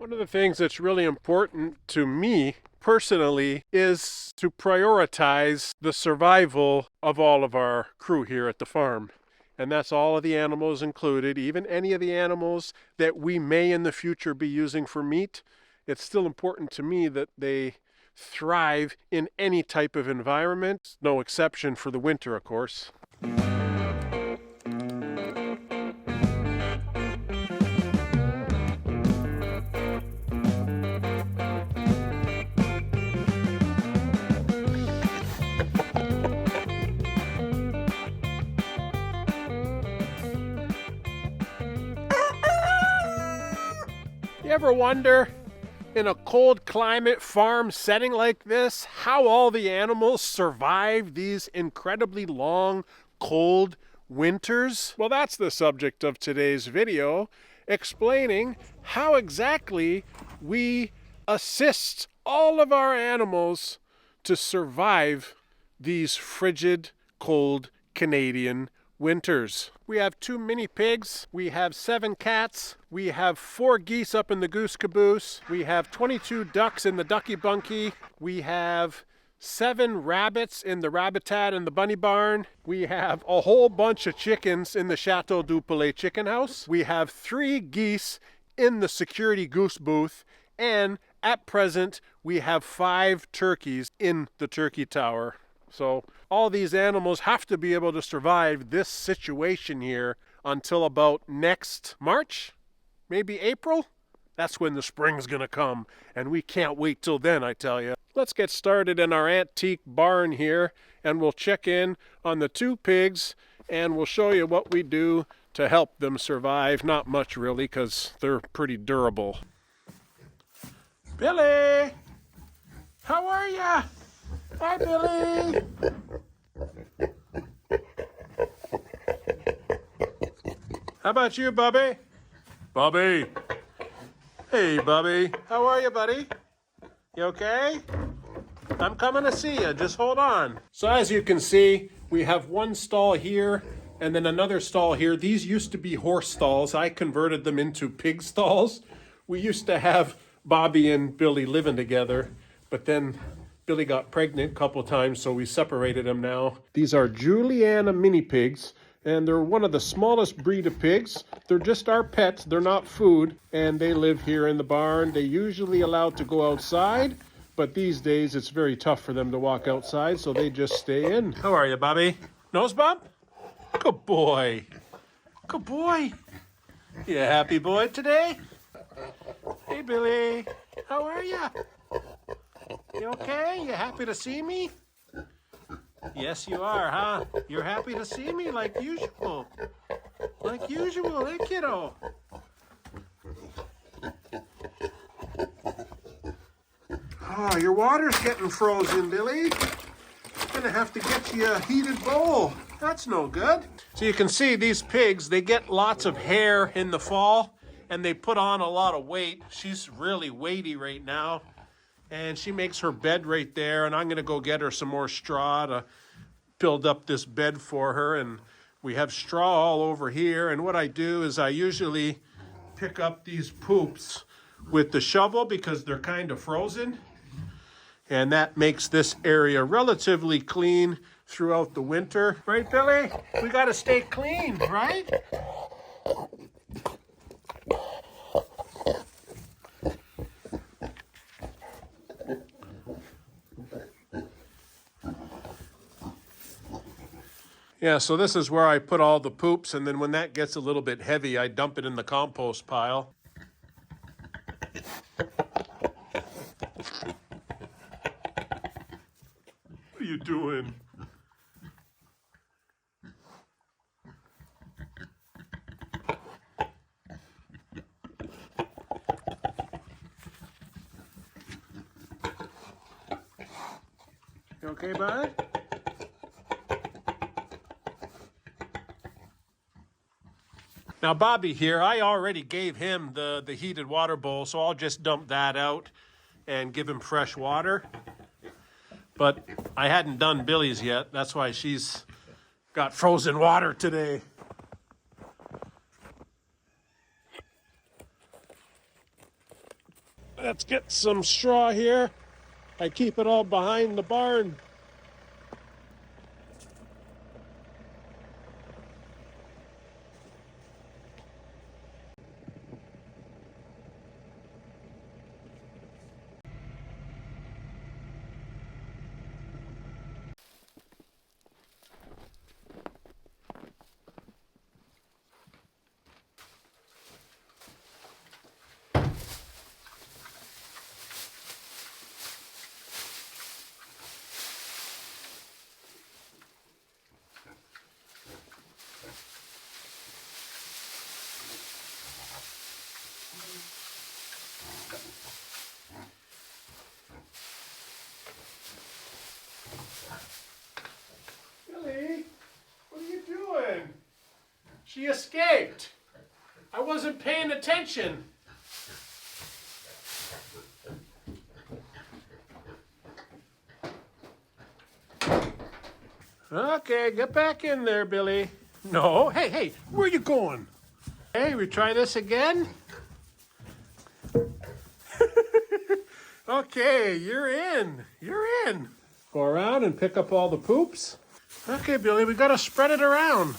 One of the things that's really important to me personally is to prioritize the survival of all of our crew here at the farm. And that's all of the animals included, even any of the animals that we may in the future be using for meat. It's still important to me that they thrive in any type of environment, no exception for the winter, of course. You ever wonder, in a cold climate farm setting like this, how all the animals survive these incredibly long, cold winters? Well, that's the subject of today's video, explaining how exactly we assist all of our animals to survive these frigid, cold Canadian winters. We have 2 mini pigs, we have 7 cats, we have 4 geese up in the goose caboose, we have 22 ducks in the ducky bunkie, we have 7 rabbits in the rabbitat and the bunny barn, we have a whole bunch of chickens in the Chateau du Palais chicken house, we have 3 geese in the security goose booth, and at present we have 5 turkeys in the turkey tower. So all these animals have to be able to survive this situation here until about next March, maybe April. That's when the spring's gonna come, and we can't wait till then, I tell you. Let's get started in our antique barn here, and we'll check in on the 2 pigs, and we'll show you what we do to help them survive. Not much really, because they're pretty durable. Billy, how are ya? Hi, Billy. How about you, Bubby? Bubby. Hey, Bubby. How are you, buddy? You okay? I'm coming to see you. Just hold on. So as you can see, we have 1 stall here and then another stall here. These used to be horse stalls. I converted them into pig stalls. We used to have Bobby and Billy living together, but then Billy got pregnant a couple times, so we separated them now. These are Juliana mini pigs, and they're one of the smallest breed of pigs. They're just our pets, they're not food, and they live here in the barn. They usually allowed to go outside, but these days it's very tough for them to walk outside, so they just stay in. How are you, Bobby? Nose bump? Good boy. Good boy. You a happy boy today? Hey, Billy. How are you? You okay? You happy to see me? Yes, you are, huh? You're happy to see me like usual. Like usual, eh, kiddo? Oh, your water's getting frozen, Billy. Gonna have to get you a heated bowl. That's no good. So you can see these pigs, they get lots of hair in the fall, and they put on a lot of weight. She's really weighty right now. And she makes her bed right there, and I'm going to go get her some more straw to build up this bed for her. And we have straw all over here, and what I do is I usually pick up these poops with the shovel because they're kind of frozen, and that makes this area relatively clean throughout the winter. Right, Billy? We got to stay clean, right? Yeah, so this is where I put all the poops, and then when that gets a little bit heavy, I dump it in the compost pile. What are you doing? You okay, bud? Now Bobby here, I already gave him the heated water bowl, so I'll just dump that out and give him fresh water. But I hadn't done Billy's yet. That's why she's got frozen water today. Let's get some straw here. I keep it all behind the barn. Billy, what are you doing? She escaped. I wasn't paying attention. Okay, get back in there, Billy. No, hey, where are you going? Hey, we try this again? Okay, you're in. You're in. Go around and pick up all the poops. Okay, Billy, we gotta spread it around.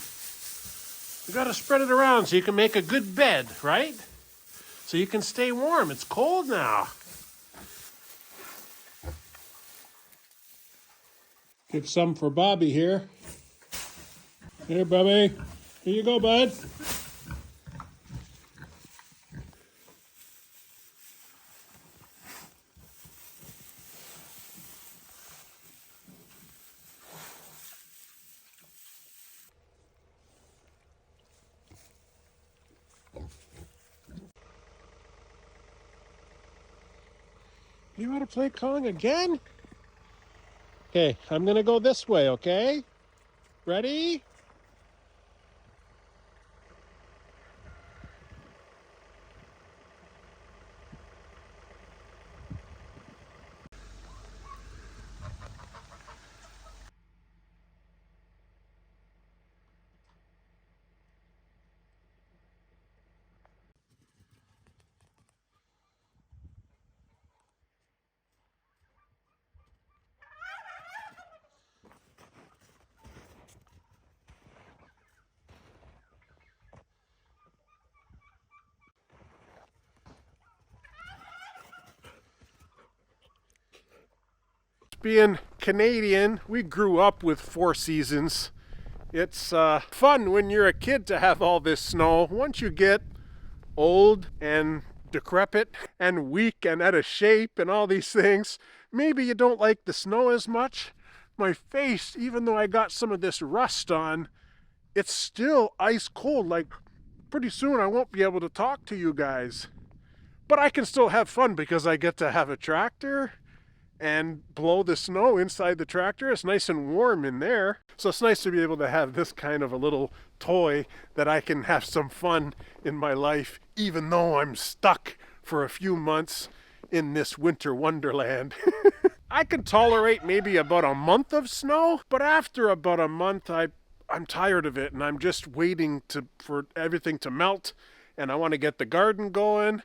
We gotta spread it around so you can make a good bed, right? So you can stay warm. It's cold now. Give some for Bobby here. Here, Bobby. Here you go, bud. You want to play Kong again? Okay, I'm gonna go this way, okay? Ready? Being Canadian, we grew up with 4 seasons. It's fun when you're a kid to have all this snow. Once you get old and decrepit and weak and out of shape and all these things, maybe you don't like the snow as much. My face, even though I got some of this rust on, it's still ice cold. Like, pretty soon I won't be able to talk to you guys. But I can still have fun because I get to have a tractor and blow the snow inside the tractor. It's nice and warm in there. So it's nice to be able to have this kind of a little toy that I can have some fun in my life, even though I'm stuck for a few months in this winter wonderland. I can tolerate maybe about a month of snow, but after about a month, I'm tired of it and I'm just waiting for everything to melt. And I want to get the garden going,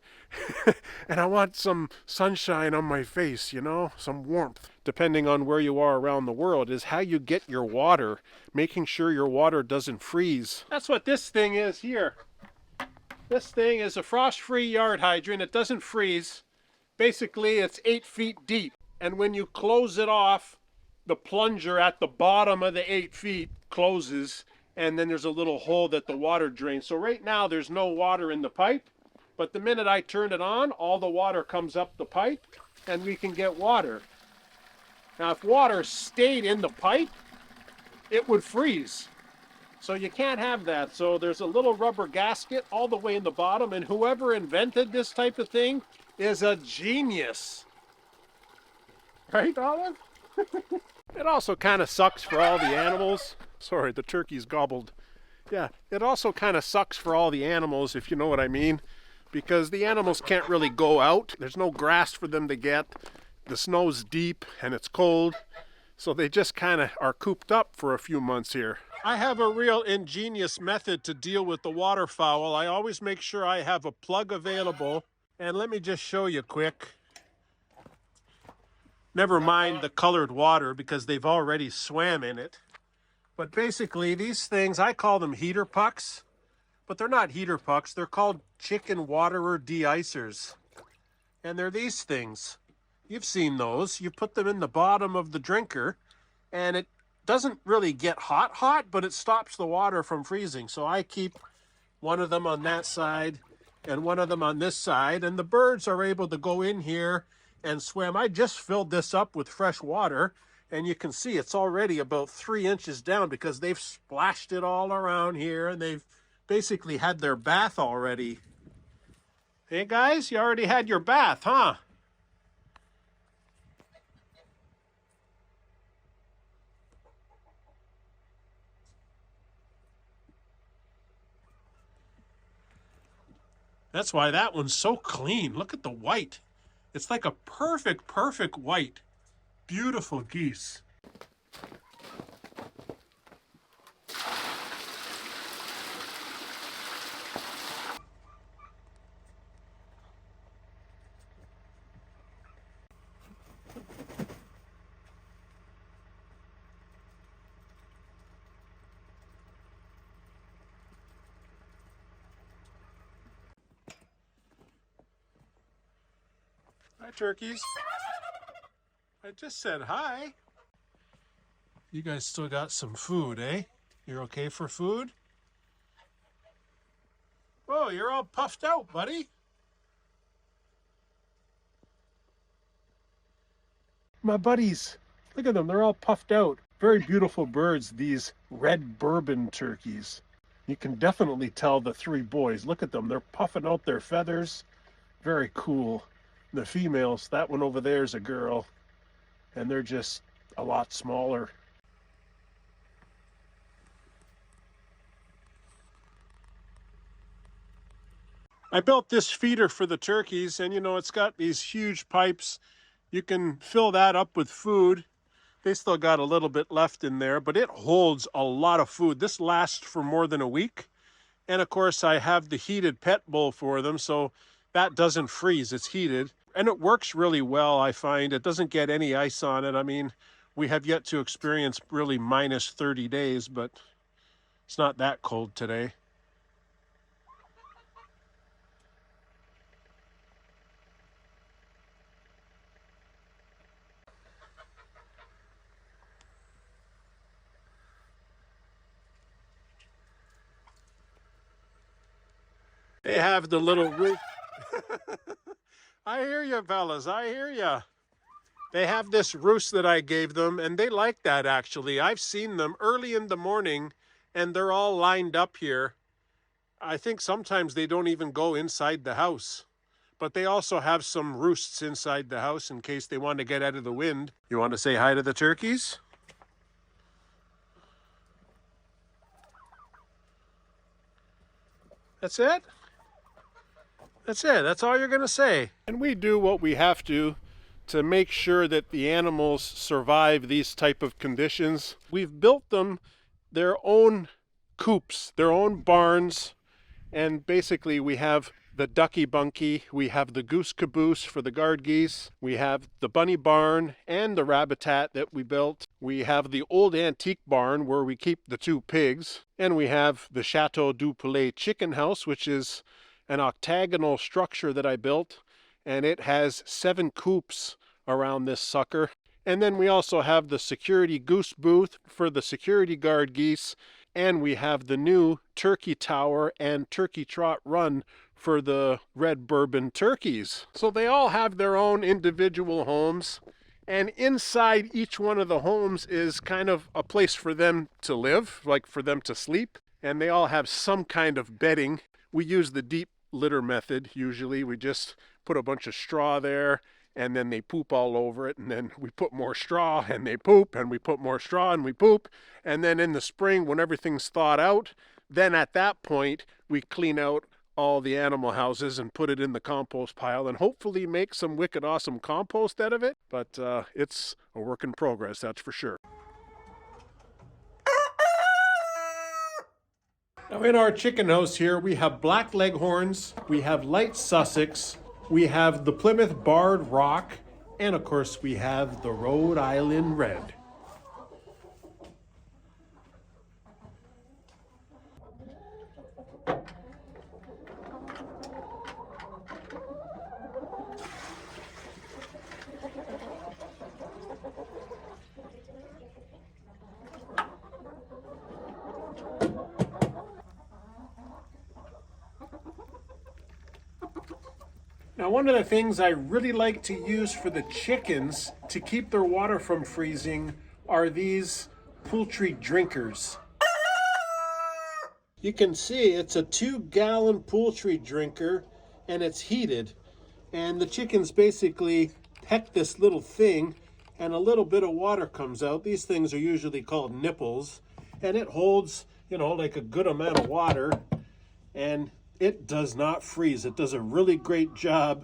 and I want some sunshine on my face, you know, some warmth. Depending on where you are around the world is how you get your water, making sure your water doesn't freeze. That's what this thing is here. This thing is a frost-free yard hydrant. It doesn't freeze. Basically, it's 8 feet deep. And when you close it off, the plunger at the bottom of the 8 feet closes, and then there's a little hole that the water drains. So right now there's no water in the pipe, but the minute I turn it on, all the water comes up the pipe and we can get water. Now if water stayed in the pipe, it would freeze. So you can't have that. So there's a little rubber gasket all the way in the bottom, and whoever invented this type of thing is a genius. Right, Olive? It also kind of sucks for all the animals. Sorry, the turkey's gobbled. Yeah, it also kind of sucks for all the animals, if you know what I mean, because the animals can't really go out. There's no grass for them to get. The snow's deep and it's cold, so they just kind of are cooped up for a few months here. I have a real ingenious method to deal with the waterfowl. I always make sure I have a plug available And let me just show you quick. Never mind the colored water because they've already swam in it. But basically these things, I call them heater pucks, but they're not heater pucks. They're called chicken waterer de-icers. And they're these things. You've seen those. You put them in the bottom of the drinker and it doesn't really get hot, but it stops the water from freezing. So I keep one of them on that side and one of them on this side, and the birds are able to go in here and swim. I just filled this up with fresh water, and you can see it's already about 3 inches down because they've splashed it all around here and they've basically had their bath already. Hey guys, you already had your bath, huh? That's why that one's so clean. Look at the white. It's like a perfect, perfect white. Beautiful geese. Hi, turkeys. I just said hi. You guys still got some food, eh? You're okay for food? Oh, you're all puffed out, buddy. My buddies, look at them. They're all puffed out. Very beautiful birds, these red bourbon turkeys. You can definitely tell the three boys. Look at them. They're puffing out their feathers. Very cool. The females, that one over there is a girl, and they're just a lot smaller. I built this feeder for the turkeys, and you know, it's got these huge pipes. You can fill that up with food. They still got a little bit left in there, but it holds a lot of food. This lasts for more than a week. And of course, I have the heated pet bowl for them, so that doesn't freeze, it's heated. And it works really well, I find. It doesn't get any ice on it. I mean, we have yet to experience really minus 30 days, but it's not that cold today. They have the little roof. I hear you, fellas. I hear you. They have this roost that I gave them, and they like that, actually. I've seen them early in the morning, and they're all lined up here. I think sometimes they don't even go inside the house. But they also have some roosts inside the house in case they want to get out of the wind. You want to say hi to the turkeys? That's it? That's it. That's all you're going to say. And we do what we have to make sure that the animals survive these type of conditions. We've built them their own coops, their own barns, and basically we have the ducky bunkie, we have the goose caboose for the guard geese, we have the bunny barn and the rabbitat that we built, we have the old antique barn where we keep the two pigs, and we have the Chateau du Poulet chicken house, which is an octagonal structure that I built, and it has 7 coops around this sucker. And then we also have the security goose booth for the security guard geese, and we have the new turkey tower and turkey trot run for the red bourbon turkeys. So they all have their own individual homes, and inside each one of the homes is kind of a place for them to live, like for them to sleep, and they all have some kind of bedding. We use the deep litter method. Usually we just put a bunch of straw there, and then they poop all over it, and then we put more straw and they poop, and we put more straw and we poop, and then in the spring when everything's thawed out, then at that point we clean out all the animal houses and put it in the compost pile and hopefully make some wicked awesome compost out of it. But it's a work in progress, that's for sure. Now in our chicken house here, we have black leghorns, we have light Sussex, We have the Plymouth Barred Rock, and of course we have the Rhode Island Red. Now, one of the things I really like to use for the chickens to keep their water from freezing are these poultry drinkers. You can see it's a 2-gallon poultry drinker and it's heated. And the chickens basically peck this little thing and a little bit of water comes out. These things are usually called nipples. And it holds, like a good amount of water. And it does not freeze. It does a really great job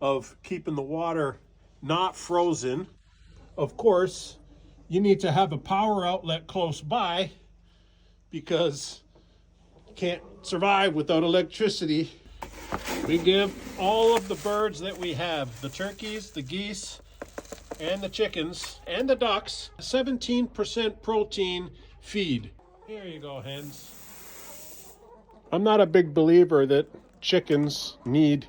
of keeping the water not frozen. Of course, you need to have a power outlet close by because you can't survive without electricity. We give all of the birds that we have, the turkeys, the geese, and the chickens, and the ducks, 17% protein feed. Here you go, hens. I'm not a big believer that chickens need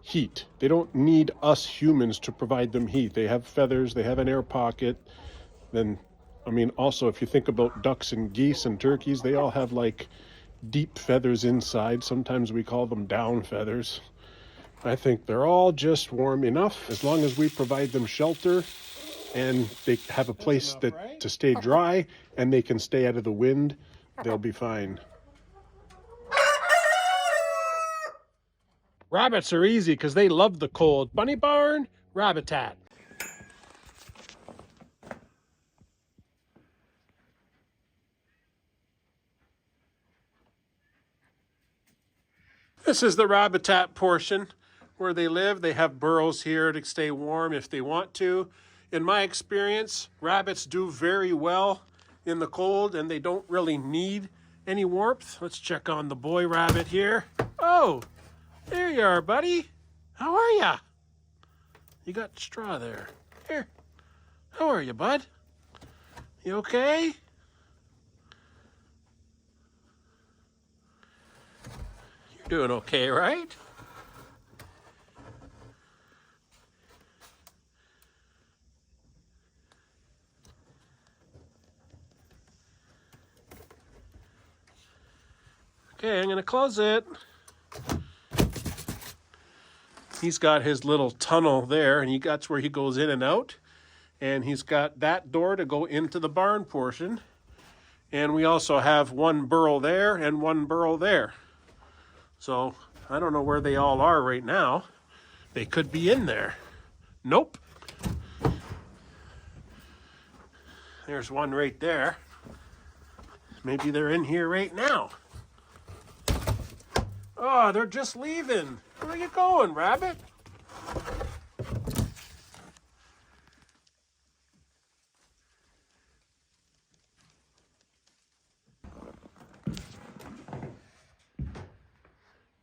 heat. They don't need us humans to provide them heat. They have feathers, they have an air pocket. Also, if you think about ducks and geese and turkeys, they all have like deep feathers inside. Sometimes we call them down feathers. I think they're all just warm enough as long as we provide them shelter and they have a place to stay dry and they can stay out of the wind. They'll be fine. Rabbits are easy because they love the cold. Bunny barn, Rabbitat. This is the Rabbitat portion where they live. They have burrows here to stay warm if they want to. In my experience, rabbits do very well in the cold and they don't really need any warmth. Let's check on the boy rabbit here. Oh! There you are, buddy. How are ya? You got straw there. Here. How are you, bud? You okay? You're doing okay, right? Okay, I'm going to close it. He's got his little tunnel there, and that's where he goes in and out. And he's got that door to go into the barn portion. And we also have one burrow there and one burrow there. So I don't know where they all are right now. They could be in there. Nope. There's one right there. Maybe they're in here right now. Oh, they're just leaving. Where are you going, rabbit?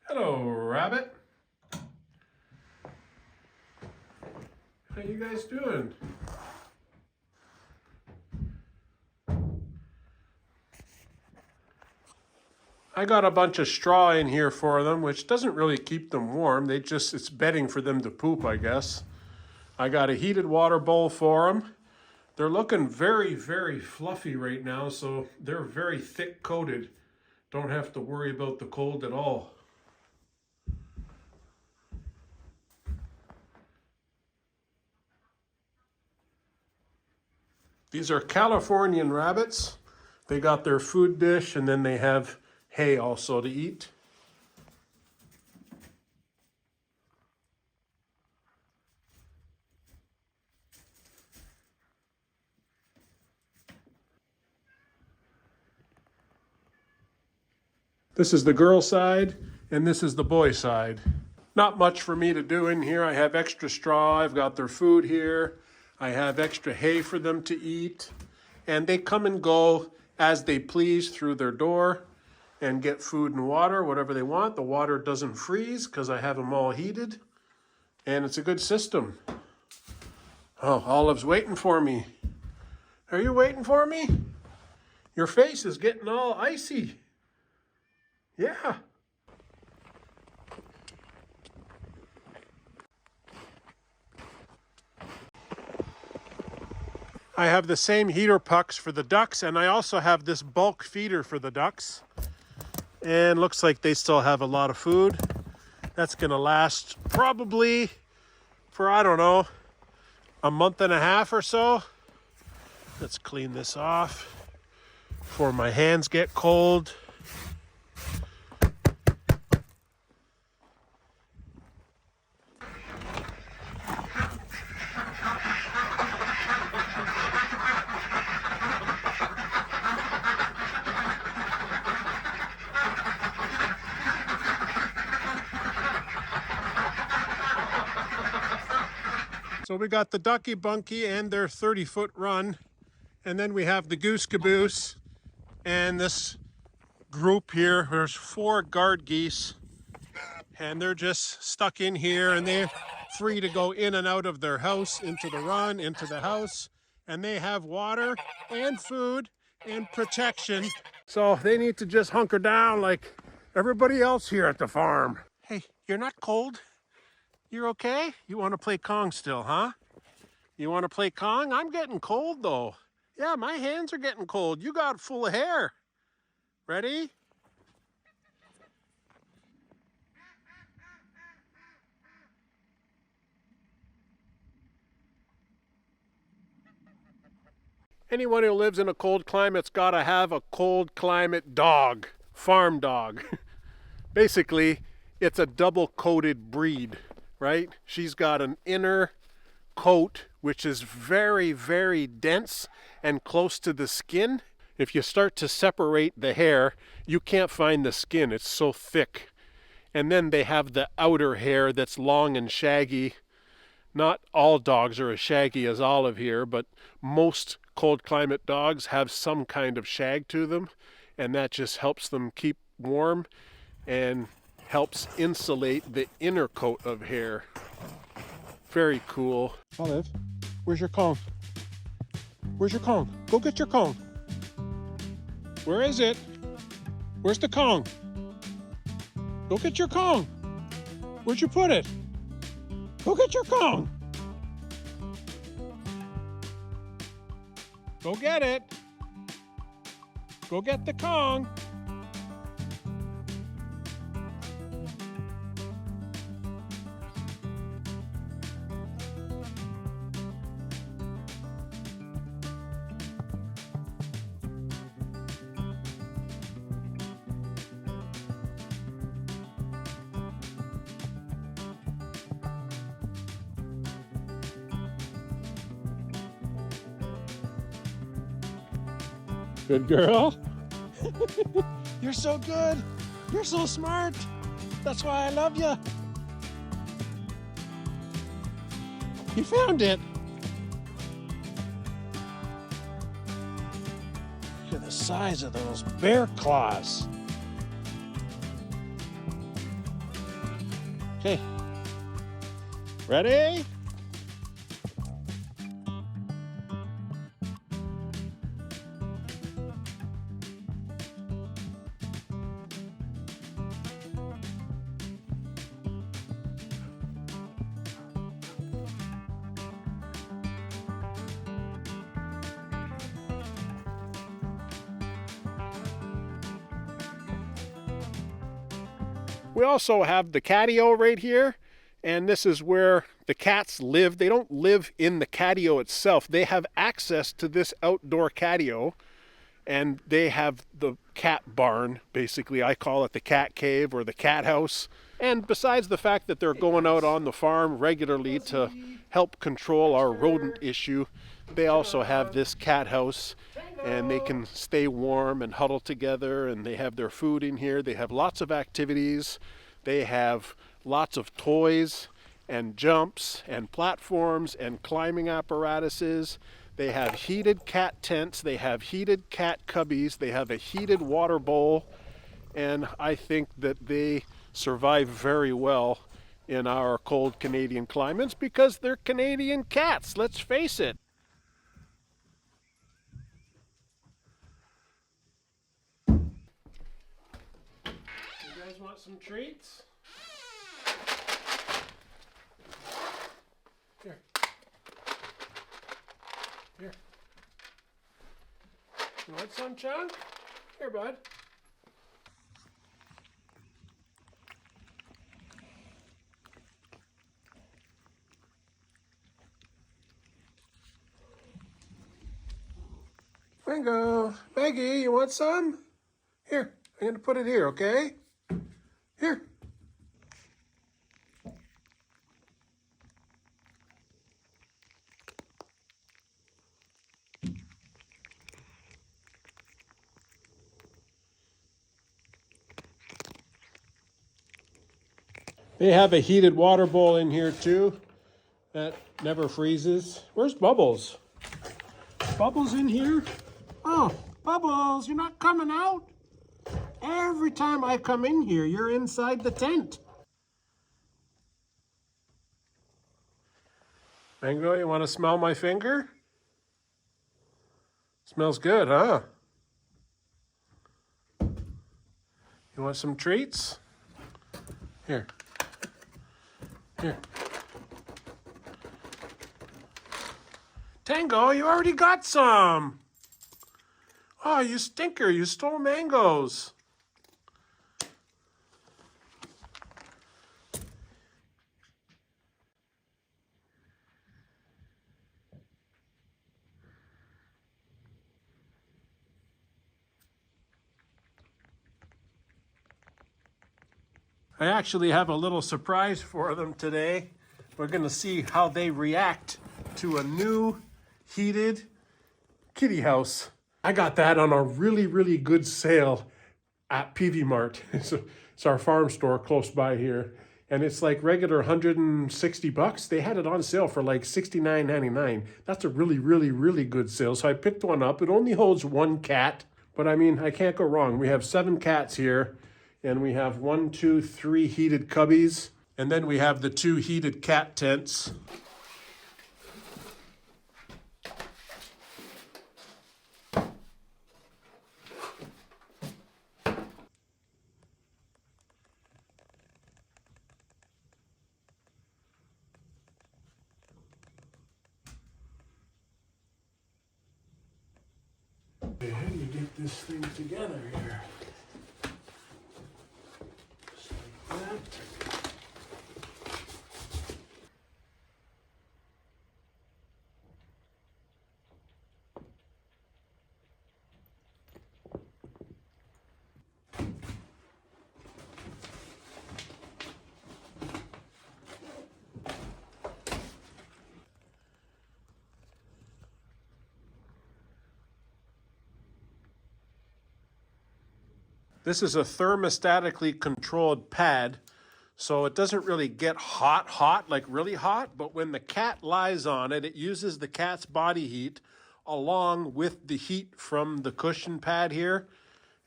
Hello, rabbit. How you guys doing? I got a bunch of straw in here for them, which doesn't really keep them warm. It's bedding for them to poop, I guess. I got a heated water bowl for them. They're looking very, very fluffy right now, so they're very thick coated. Don't have to worry about the cold at all. These are Californian rabbits. They got their food dish and then they have hay also to eat. This is the girl side and this is the boy side. Not much for me to do in here. I have extra straw. I've got their food here. I have extra hay for them to eat. And they come and go as they please through their door and get food and water, whatever they want. The water doesn't freeze because I have them all heated. And it's a good system. Oh, Olive's waiting for me. Are you waiting for me? Your face is getting all icy. Yeah. I have the same heater pucks for the ducks, and I also have this bulk feeder for the ducks. And looks like they still have a lot of food. That's gonna last probably for, I don't know, a month and a half or so. Let's clean this off before my hands get cold. So we got the Ducky Bunky and their 30-foot run, and then we have the Goose Caboose and this group here. There's 4 guard geese, and they're just stuck in here, and they're free to go in and out of their house, into the run, into the house, and they have water and food and protection. So they need to just hunker down like everybody else here at the farm. Hey, you're not cold? You're okay? You want to play Kong still, huh? You want to play Kong? I'm getting cold though. Yeah, my hands are getting cold. You got full of hair. Ready? Anyone who lives in a cold climate's got to have a cold climate dog, farm dog. Basically, it's a double-coated breed, right? She's got an inner coat which is very, very dense and close to the skin. If you start to separate the hair, you can't find the skin. It's so thick. And then they have the outer hair that's long and shaggy. Not all dogs are as shaggy as Olive here, but most cold climate dogs have some kind of shag to them, and that just helps them keep warm and helps insulate the inner coat of hair. Very cool. Olive, where's your Kong? Where's your Kong? Go get your Kong. Where is it? Where's the Kong? Go get your Kong. Where'd you put it? Go get your Kong. Go get it. Go get the Kong. Good girl. You're so good. You're so smart. That's why I love you. You found it. Look at the size of those bear claws. Okay. Ready? We also have the catio right here, and this is where the cats live. They don't live in the catio itself. They have access to this outdoor catio, and they have the cat barn, basically. I call it the cat cave or the cat house. And besides the fact that they're going out on the farm regularly to help control our rodent issue, they also have this cat house, and they can stay warm and huddle together, and they have their food in here. They have lots of activities. They have lots of toys and jumps and platforms and climbing apparatuses. They have heated cat tents. They have heated cat cubbies. They have a heated water bowl, and I think that they survive very well in our cold Canadian climates because they're Canadian cats, let's face it. You guys want some treats? Here. Here. You want some, Chunk? Here, bud. Mango. Maggie, you want some? Here, I'm going to put it here, okay? Here. They have a heated water bowl in here too that never freezes. Where's Bubbles? Bubbles in here? Oh, Bubbles, you're not coming out? Every time I come in here, you're inside the tent. Mango, you want to smell my finger? Smells good, huh? You want some treats? Here. Here. Tango, you already got some. Oh, you stinker, you stole mangoes. I actually have a little surprise for them today. We're going to see how they react to a new heated kitty house. I got that on a really, really good sale at Peavey Mart. It's our farm store close by here. And it's like regular 160 bucks. They had it on sale for like $69.99. That's a really, really, really good sale. So I picked one up. It only holds one cat, but I mean, I can't go wrong. We have 7 cats here. And we have 1, 2, 3 heated cubbies. And then we have the 2 heated cat tents. Okay, how do you get this thing together here? This is a thermostatically controlled pad, so it doesn't really get hot, like really hot, but when the cat lies on it, it uses the cat's body heat along with the heat from the cushion pad here,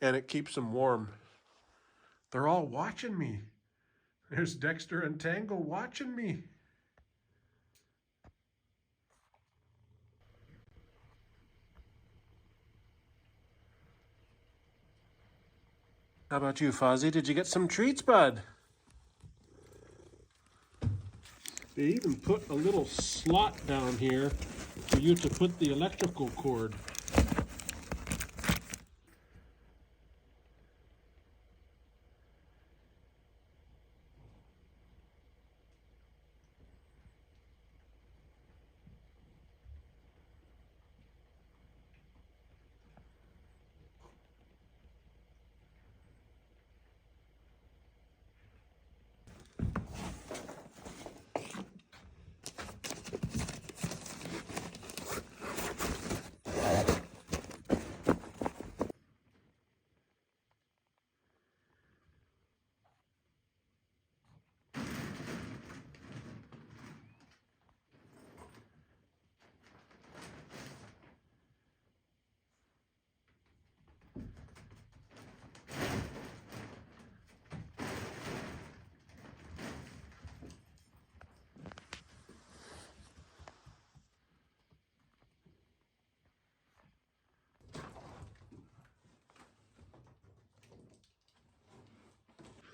and it keeps them warm. They're all watching me. There's Dexter and Tango watching me. How about you, Fozzie? Did you get some treats, bud? They even put a little slot down here for you to put the electrical cord.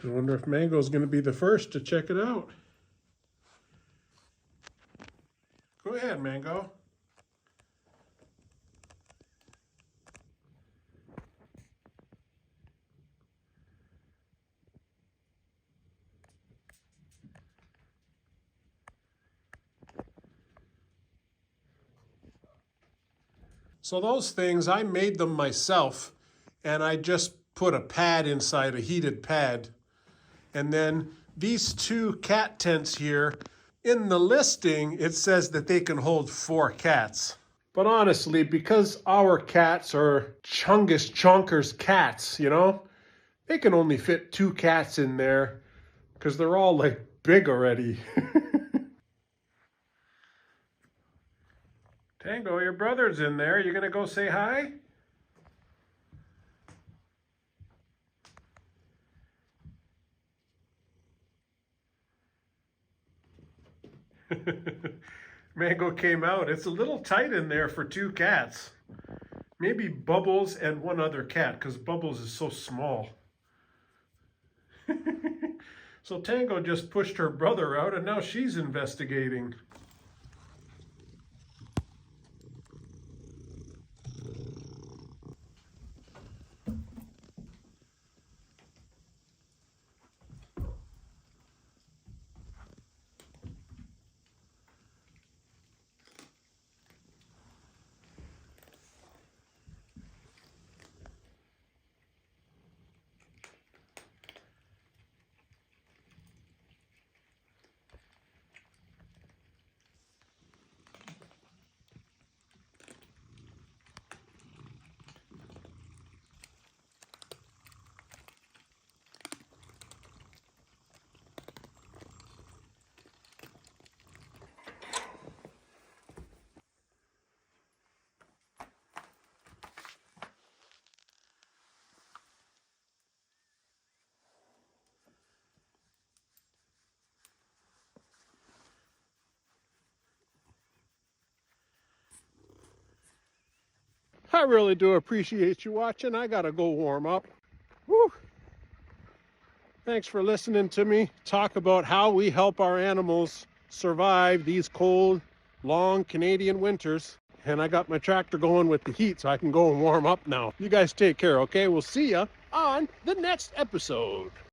I wonder if Mango's going to be the first to check it out. Go ahead, Mango. So those things, I made them myself, and I just put a pad inside, a heated pad. And then these two cat tents here, in the listing, it says that they can hold 4 cats. But honestly, because our cats are Chungus Chonkers cats, you know, they can only fit 2 cats in there because they're all like big already. Tango, your brother's in there. You gonna go say hi? Mango came out. It's a little tight in there for 2 cats. Maybe Bubbles and one other cat, because Bubbles is so small. So Tango just pushed her brother out, and now she's investigating. I really do appreciate you watching. I gotta go warm up. Woo. Thanks for listening to me talk about how we help our animals survive these cold, long Canadian winters. And I got my tractor going with the heat so I can go and warm up now. You guys take care, okay? We'll see ya on the next episode.